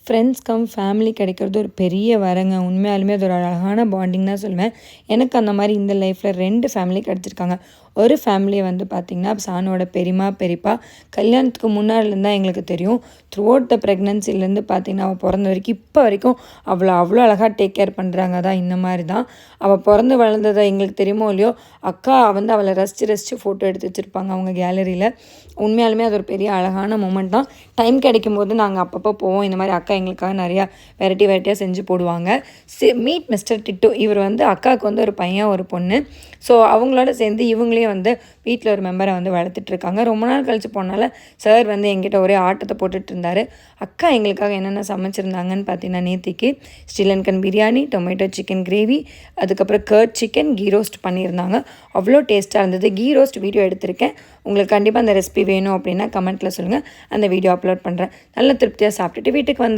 Friends come family கிடைக்கிறது ஒரு பெரிய வரங்க. உண்மையாலுமே அது ஒரு அழகான பாண்டிங் தான் சொல்லுவேன். எனக்கு அந்த மாதிரி இந்த லைஃப்பில் 2 ஃபேமிலி கிடச்சிருக்காங்க. ஒரு ஃபேமிலி வந்து பார்த்திங்கன்னா சானோட பெரியம்மா பெரியப்பா கல்யாணத்துக்கு முன்னாடிலேருந்து தான் எங்களுக்கு தெரியும். த்ரூ அவுட் த ப்ரெக்னன்சிலேருந்து பார்த்திங்கன்னா அவள் பிறந்த வரைக்கும் இப்போ வரைக்கும் அவ்வளோ அழகாக டேக் கேர் பண்ணுறாங்க. தான் இந்த மாதிரி தான் அவள் பிறந்து வளர்ந்ததை எங்களுக்கு தெரியுமோ இல்லையோ, அக்கா வந்து அவளை ரசித்து ஃபோட்டோ எடுத்து வச்சுருப்பாங்க அவங்க கேலரியில். உண்மையாலுமே அது ஒரு பெரிய அழகான மூமெண்ட் தான். டைம் கிடைக்கும் போது நாங்கள் அப்பப்போ போவோம். இந்த மாதிரி அக்கா எங்களுக்காக நிறையா வெரைட்டியாக செஞ்சு போடுவாங்க. Meet mister Tittu. இவர் வந்து அக்காவுக்கு வந்து ஒரு பையன் ஒரு பொண்ணு. ஸோ அவங்களோட சேர்ந்து இவங்களே வந்து வீட்டில் ஒரு மெம்பரை வந்து வளர்த்துட்ருக்காங்க. ரொம்ப நாள் கழித்து போனால சார் வந்து எங்கிட்ட ஒரே ஆட்டத்தை போட்டுட்டு இருந்தார். அக்கா எங்களுக்காக என்னென்ன சமைச்சிருந்தாங்கன்னு பார்த்தீங்கன்னா, நேத்திக்கு Sri Lankan biryani, tomato chicken gravy, அதுக்கப்புறம் கர்ட் சிக்கன், கீ ரோஸ்ட் பண்ணியிருந்தாங்க. அவ்வளோ டேஸ்ட்டாக இருந்தது. கீ ரோஸ்ட் வீடியோ எடுத்திருக்கேன். உங்களுக்கு கண்டிப்பாக அந்த ரெசிபி வேணும் அப்படின்னா கமெண்ட்டில் சொல்லுங்கள். அந்த வீடியோ அப்லோட் பண்ணுறேன். நல்ல திருப்தியாக சாப்பிட்டுட்டு வீட்டுக்கு வந்தால்